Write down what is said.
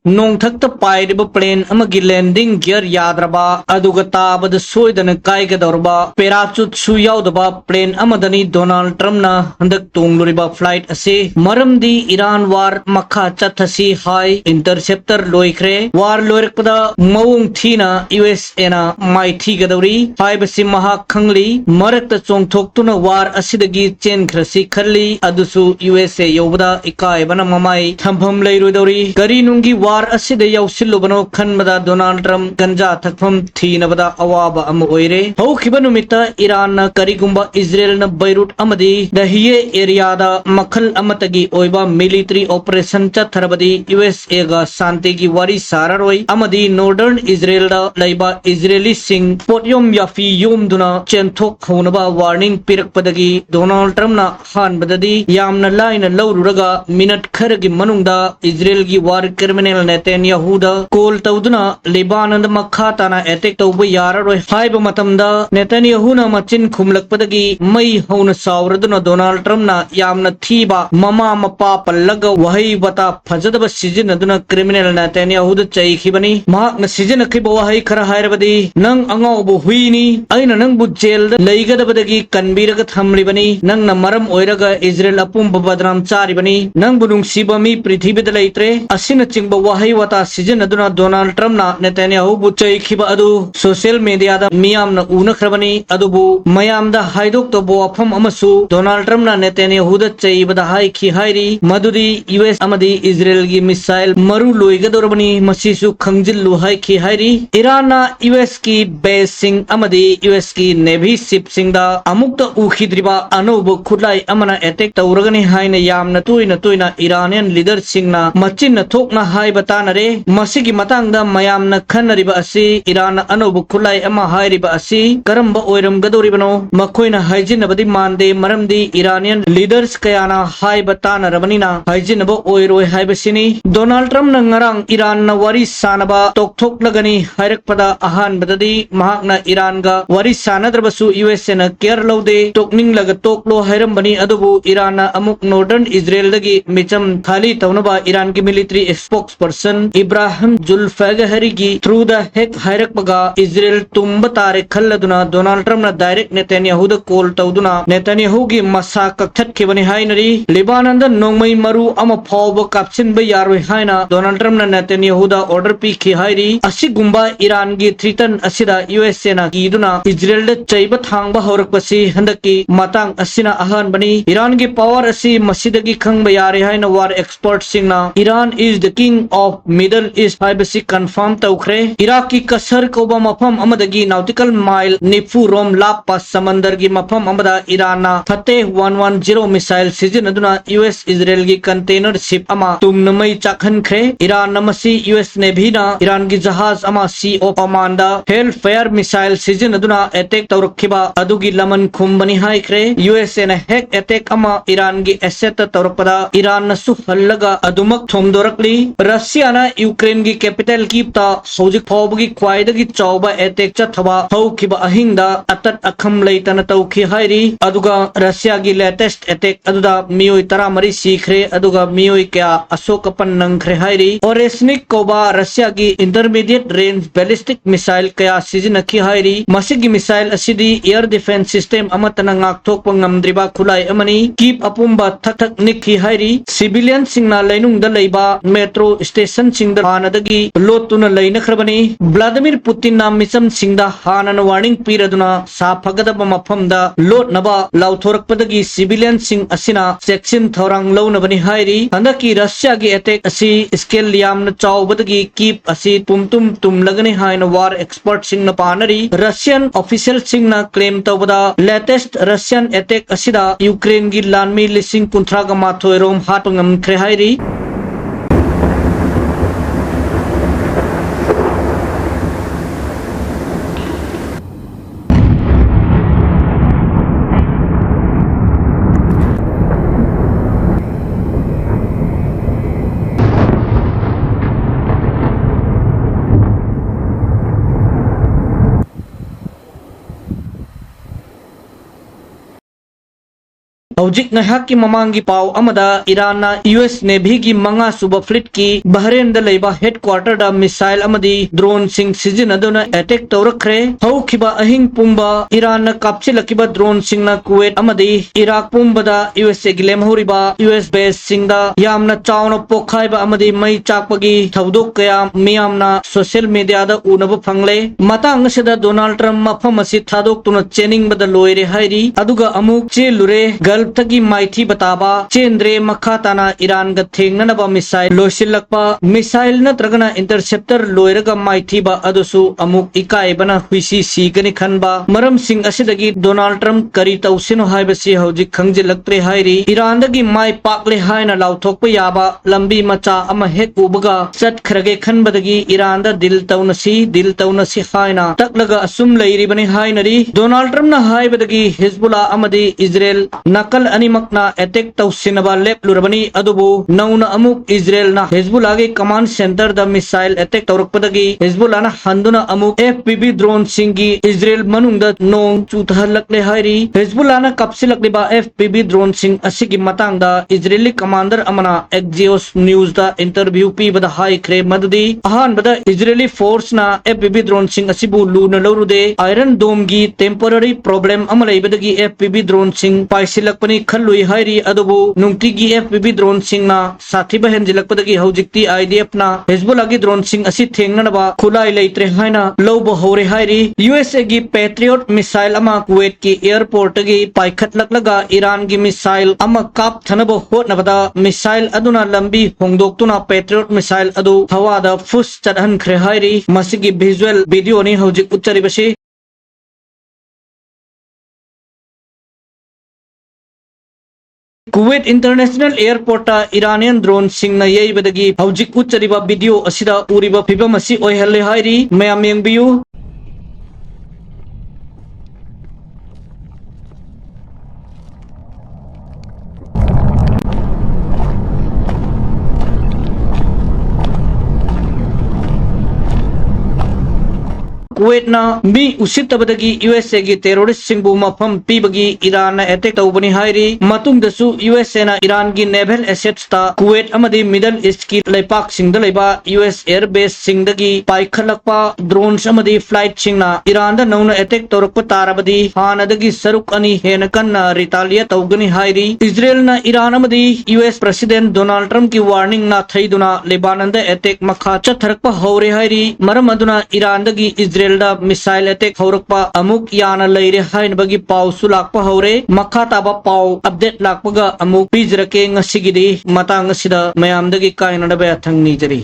नोंथक्ता पाइरिबा plane अमगी landing gear याद्रबा अदुगा ताबद सोइदन काइगदौरबा पैराचूट सु याउदबा plane अमदनी Donald ट्रम्पना हंदक तोंगलुरिबा flight असे मरमदी ईरान वार मखा चथसी हाई इंटरसेप्टर लोइख्रे वार लोइरकपदा मवोंग थीना यूएसए ना माइथीगदौरी हाइबसि महाक खंगली मरकता चोंगथोक्तुना वार असिदगी चेनख्रसि खल्ली अदुसु यूएसए यौबदा इकायबना ममाई थंभम लैरुदौरी करीनुंगी वार असिद यौसिल्लुबनो खनबदा डोनाल्ड ट्रम्प गंजा थकफम थीनबदा अवाबा अम ओइरे हौखिबा नुमित्ता ईरान करीगुंबा इजराइल न बैरूट अमदी दहिये एरियादा मखल अमतगी ओइबा मिलिट्री ऑपरेशन चथरबदी यूएसए गा शांतिगी वारी सारारोई अमदी नॉर्दर्न इजराइल दा लैबा इजरायली सिंह पोटयोम याफी योमदुना चेंथोक होनबा वार्निंग पिरकपदगी डोनाल्ड ट्रम्प ना हानबददी यामना लाइन लौरुरगा मिनट खरगी मनुंगदा इजराइल गी वार क्रिमिनल नेतन्याहूदा कोल तौदुना लेबानन मखा ताना अटैक तौब याररोय हाइबा मतमदा नेतन्याहूना मचिन खुमलकपदगी मई हौन सावरदुना डोनाल्ड ट्रम्प ना यामना थीबा ममा मपा पल्लग वहई बता फजदब सिजिनदुना क्रिमिनल नेतन्याहूदा चैखिबनी महाकना सिजिनखिबा वहई खरा हायरबदी नंग अंगावबु हुईनी अइना नंगबु जेलदा लैगदबदगी कनबीरग थमलिबनी नंगना मरम ओइरगा इजराइल अपुंब बदनाम चारिबनी नंगबु नुंगसिबा मी पृथ्वीदा लैत्रे असिना चिंगबा वहई वता सिजिनदुना डोनाल्ड ट्रम्प ना नेतन्याहूबु चैखिबा अदु सोशल मीडियादा मियामना उनख्रबनी अदुबु मयामदा हाइदोक्तबो वफम अमसु डोनाल्ड ट्रम्प ना नेतन्याहूदा चैबदा हाइखि हाइरी मदुदी यूएस अमदी इजराइल गी मिसाइल मरु लोइगदोरबनी मसिसु खंगजिल्लु हाइखि हाइरी ईरान ना यूएस की बेस सिंह अमदी यूएस की नेवी शिप सिंगदा अमुक्त उखिद्रिबा अनोबु खुलाई अमना अटैक तौरगनी हाइना यामना तुइना ईरानियन लीडर सिंगना मचिन थोकना हाइबा तानरे मसिगी मतंगदा मयामना खन्नरिबा असि ईरान अनोबु खुलाई अमा हाइरिबा असि Karamba ओइरमगदोरिबनो मखोइना हाइजिनबदी मानदे मरमदी Iranian leaders कयाना हाइबा तानरबनिना हाइजिनबो ओइरोय हाइबसिनी Donald Trump ना ngarang ईरान ना वारी सानबा तोकथोकलगनी हाइरकपदा अहानबददी महाकना ईरान गा वारी सानद्रबसु यूएसए ना केयर लौदे तोकनिंगलग तोकलो हाइरमबनी अदुबु ईरान ना अमुक नॉर्दर्न इजराइल दगी मिचम थाली तौनबा ईरान की मिलिट्री स्पोक्सपर्सन इब्राहिम जुल्फैगहरी की थ्रू द हेक हाइरकपगा इजराइल तुंब तारे खल्लदुना डोनाल्ड ट्रम्प ना डायरेक्ट नेतन्याहूदा कोल तौदुना नेतन्याहू की मसा कक्थटखिबनी हाइनरी लिबानन दा नोंगमई मरु अमा फावब कापसिनबा यारोय हाइना डोनाल्ड ट्रम्प ना नेतन्याहूदा ऑर्डर पीखि हाइरी असिगुंबा ईरान की थ्रीटन असिदा यूएसए ना कीदुना इजराइल दा चैबा थांगबा हौरकपसि हंदकी मतंग असिना अहानबनी ईरान की पावर असी मसिदगी खंगबा यारे हाइना वार एक्सपर्ट सिंगना Iran is the king of Middle East हाइबसि कंफर्म तौख्रे इराक की कसर कोबा मफम अमदगी नाउटिकल माइल निफु रोम लापा समंदर की मफम अमदा ईरान फतेह 110 मिसाइल सिजिनदुना यूएस इजराइल की कंटेनर शिप अमा तुमनमई चाखनख्रे ईरान नमसी यूएस नेवी ना ईरान की जहाज अमा सी ऑफ अमांदा हेल फायर मिसाइल सिजिनदुना अटैक तौरखिबा अदुगी लमन खुमबनी हाइख्रे यूएसए ने हेक अटैक अमा ईरान की एसेट तौरपदा ईरान नसु हल्लगा अदुमक थोमदोरकली रशिया ना यूक्रेन की कैपिटल कीपता हौजिक फावबगी ख्वाइदगी चौबा अटैक चथबा हौखिबा अहिंगदा अतत अखम लैतन तौखि हाइरी अदुगा रशिया की लेटेस्ट अटैक अदुदा मियोय तरा मरी सीखरे अदुगा मियोय क्या अशोकपन नंखरे हाइरी और एस्निक कोबा रशिया की इंटरमीडिएट रेंज बैलिस्टिक मिसाइल क्या सिजिनखि हाइरी मसिगी मिसाइल असिदी एयर डिफेंस सिस्टम अमतना ngakthokpa ngamdriba khulai amani कीप अपुंबा थक निखि हाइरी सिविलियन सिंगना लैनुंगदा लैबा मेट्रो स्टेशन सिंगदा हानदगी लोतुना लैनख्रबनी व्लादिमीर पुतिन ना मिचम सिंगदा हानन वार्निंग पीरदुना साफगदब मफमदा लोटनबा लाउथोरकपदगी सिविलियन सिंग असिना सेक्शन थौरांग लौनबनी हाइरी हंदकी रशिया की अटैक असि स्केल यामन चावबदगी कीप असि तुम तुमलगने हाइन वार एक्सपर्ट सिंग न पानरी रशियन ऑफिशियल सिंग ना क्लेम तौबदा लेटेस्ट रशियन अटैक असिदा यूक्रेन की लानमी लिसिंग कुंथ्रागा माथोय रोम हाटंगम ख्रे हाइरी हौजिक ngahak ki mamang gi paw amada Iran na US Navy gi manga suba fleet ki Bahrain da leiba headquarter da missile amadi drone sing sizinaduna attack tawrakre haukiba ahing pumba Iran na kapchilakiba drone sing na Kuwait amadi Iraq pumba da USA gi lemhoriba US base sing da yamna chawna pokhaiba amadi mai chakpagi thaudok kaya miyamna social media da unaba phangle matang seda Donald Trump mafam asi thadok tuna chening bada loire hairi aduga amuk che lure gulf tagi maithi bataba chendre makhatana Iran ga thengnanaba missile loisilakpa missile natragana interceptor loiraga maithi ba adusu amuk ikai bana huisi sigani khanba maram sing asidagi Donald Trump kari tausino haibasi hojik khangjilaktre hairi Iran dagi mai pakle haina lauthokpa yaba lambi macha ama hek ubaga chat khrage khanbadagi Iran da dil taunasi haina taklaga asum leiri bani hainari Donald Trump na haibadagi Hezbollah amadi Israel nakal animakna attack tausinaba leplurabani adubu nauna amuk Israel na Hezbollah ge command center da missile attack tawrakpadagi Hezbollah na handuna amuk FPV drone singi Israel manungda nong chuthalakle hairi Hezbollah na kapsilakliba FPV drone sing asigi matangda Israeli commander amana Axios news da interview pi bada hai kre madudi ahan bada Israeli force na FPV drone sing asibu luna lawrude Iron Dome gi temporary problem amalai badagi FPV drone sing paisilakpani khallui hairi adubu nungtigi FPV drone sing na sathi bahen jilakpadagi hojikti IDF na Hezbollah gi drone sing asi thengnanaba khulai leitre haina lowbo hore hairi USA gi Patriot missile ama Kuwait ki airport gi paikhatlaklaga Iran gi missile ama kap thanabo hotnabada missile aduna lambi hongdoktuna Patriot missile adu hawada fus chadhan khre hairi masigi visual video ni hojik uttaribashi Kuwait International Airport Iranian drone sing na yei badagi hojik uttariba video asida uriba phibam asi oihalle hairi mayam yengbiyu Kuwait na mi usitabadagi USA gi terrorist singbu mafam pibagi Iran na attack tawbani hairi matung dasu USA na Iran gi naval assets ta Kuwait amadi Middle East ki leipak singda leiba US air base singdagi paikhalakpa drones amadi flight singna Iran da nauna attack tawrakpa tarabadi hanadagi saruk ani henakan na retaliate tawgani hairi Israel na Iran amadi US President Donald Trump ki warning na thaiduna Lebanon da attack makha chatharakpa hore hairi maram aduna Iran dagi Israel da missile attack haurakpa amuk yana leire hain bagi paw su lakpa hore makha taba paw update lakpaga amuk pijrake ngasigidi matang sida mayam dagi kainada ba thangni jari